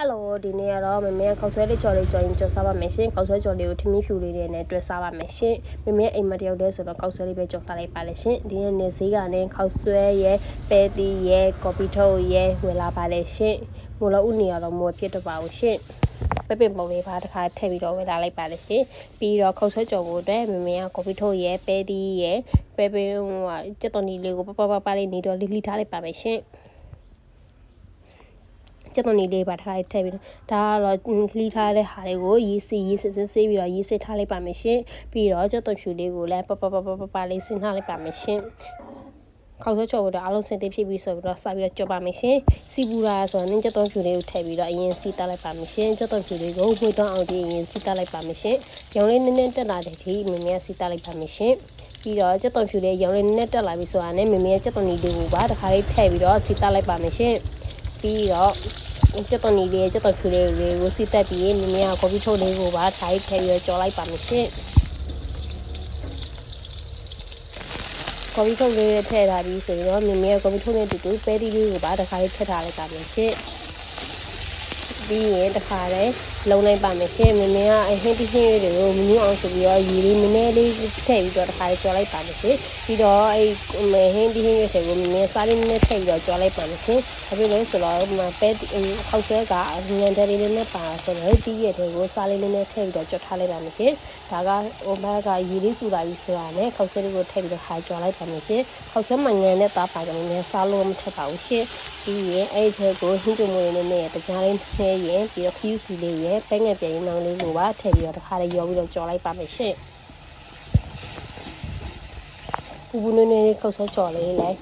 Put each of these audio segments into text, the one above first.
Hello ဒီနေ့ကတော့မမေခေါက်ဆွဲလေးကြော်လေးကြော်ရင်ကြော်စားပါမယ်ရှင်ခေါက်ဆွဲကြော်လေးကိုထမင်းဖြူလေးနဲ့တွဲစားပါမယ်ရှင်မမေအိမ်မတယောက်တည်းဆိုတော့ခေါက်ဆွဲလေးပဲကြော်စားလိုက်ပါလေရှင်ဒီနေ့ဈေးကလည်းခေါက်ဆွဲရဲ့ပဲတီရဲ့ကော်ပီထုတ်ရဲ့ဝယ်လာပါလေရှင်မို့လို့ဥနေရတော့မို့ဖြစ်တော့ပါဦးရှင်ပဲပင်ပုံလေးပါတစ်ခါထည့်ပြီးတော့ဝယ်လာလိုက်ပါလေရှင်ပြီးတော့ခေါက်ဆွဲကြော်ကိုအတွက်မမေကကော်ပီထုတ်ရဲ့ပဲတီရဲ့ပဲပင်စက်တော်နီလေးကိုပလေးနေတော့လိထားလိုက်ပါမယ်ရှင်စက်တော်နီလေးပါထားထည့်ပြီးဒါကတော့လှီးထားတဲ့ဟာတွေကိုရေးစစ်ဆေးပြီးတော့ရေးစစ်ထားလိုက်ပါမယ်ရှင်ပြီးတော့စက်တော်ဖြူလေးကိုလည်းပလေးဆင်းထားလိုက်ပါမယ်ရှင်ခေါက်ဆွဲကြော်တော့အားလုံးစင်သေးဖြစ်ပြီးဆိုပြီးတော့စပြီးတော့ကြော်ပါမယ်ရှင်စီပူရာဆိုတော့နင်းစက်တော်ဖြူလေးကိုထည့်ပြီးတော့အရင်စီးတက်လိုက်ပါမယ်ရှင်စက်တော်ဖြူလေးကိုဝှေ့တော့အောင်ဒီအရင်စီးတက်လိုက်ပါမယ်ရှင်ရောင်လေးနည်းနည်းတက်လာတဲ့ဒီမင်းများစီးတက်လိုက်ပါမယ်ရှင်ပြီးတော့စက်တော်ဖြူလေးရောင်လေးနည်းနည်းတက်လာပြီဆိုတာနဲ့မင်းများစက်တော်နီလေးကိုပါတစ်ခါလေးထည့်ပြီးတော့စီးတက်လိုက်ပါမယ်ရှင်ပြီးတော့စက်တော်နီလေးစက်တော်ဖြူလေးကိုစီးတက်ပြီးမင်းများကော်ပီထုတ်လေးကိုပါထိုင်ထည့်ပြီးတော့ကြော်လိုက်ပါမယ်ရှင်ကော်ပီထုတ်လေးထည့်ထားပြီးဆိုရင်တော့မင်းများကော်ပီထုတ်နဲ့တူတူပဲတီလေးကိုပါတစ်ခါလေးထည့်ထားလိုက်ပါမယ်ရှင်ပြီးရင်တစ်ခါလေးလုံးလိုက်ပါမယ်ရှင်မင်းများဟင်းတီဟင်းတွေကိုမညွန့်အောင်ဆိုပြီးတော့ရေလေးနည်းနည်းလေးထည့်ပြီးတော့တစ်ခါလေးကြော်လိုက်ပါမယ်ရှင်ပြီးတော့ဟင်းတီဟင်းတွေကိုမင်းများစားလေးနည်းနည်းထည့်ပြီးတော့ကြော်လိုက်ပါမယ်ရှင်ဒါပြီးလို့ဆိုတော့ပဲခေါက်ဆွဲကညံတဲ့လေးနဲ့ပါဆိုတော့တီးရတဲ့ကိုစားလေးနည်းနည်းထည့်ပြီးတော့ကြော်ထားလိုက်ပါမယ်ရှင်ဒါကဘက်ကရေလေးစူတာပြီးဆိုတာနဲ့ခေါက်ဆွဲလေးကိုထည့်ပြီးတော့ခါကြော်လိုက်ပါမယ်ရှင်ခေါက်ဆွဲမှညံနဲ့သားပါကြမယ်စားလို့မထက်ပါဘူးရှင်ပြီးရင်အဲ့ဒီကိုဟင်းကြုံမွေးနဲ့တကြားလေးနှဲရင်ပြီးတော့ခယူစီလေးရဲ့ပဲငယ်ပြန်ရင်နောင်လေးကိုပါထည့်ပြီးတော့တစ်ခါလေးရောပြီးတော့ကြော်လိုက်ပါမယ်ရှင်ပူပူနွေးနွေးလေးခေါက်ဆွဲကြော်လေးလိုက်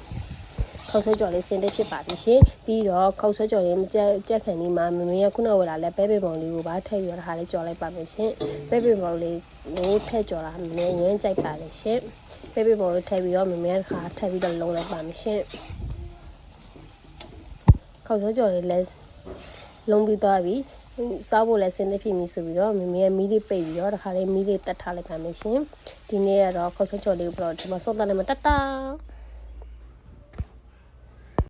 ခေါက်ဆွဲကြော်လေးစင်တဲ့ဖြစ်ပါပြီရှင်ပြီးတော့ခေါက်ဆွဲကြော်လေးမကြက်ခံဒီမှာမမေကခုနဝယ်လာလဲပဲပေပုံလေးကိုပါထည့်ပြီးတော့တစ်ခါလေးကြော်လိုက်ပါမယ်ရှင်ပဲပေပုံလေးကိုထည့်ကြော်လာမမေရမ်းကြိုက်ပါလေရှင်ပဲပေပုံလေးထည့်ပြီးတော့မမေကတစ်ခါထည့်ပြီးတော့လုံးလိုက်ပါမယ်ရှင်ခေါက်ဆွဲကြော်လေးလဲလုံးပြီးသွားပြီစားဖို့လည်းစင်သက်ဖြစ်ပြီဆိုပြီးတော့မမေရဲ့မီးလေးပိတ်ပြီးတော့တခါလေးမီးလေးတက်ထားလိုက်ပါမယ်ရှင်ဒီနေ့ကတော့ခေါက်ဆွဲကြော်လေးကိုတော့ဒီမှာစောက်တာလည်းမတတ်တာ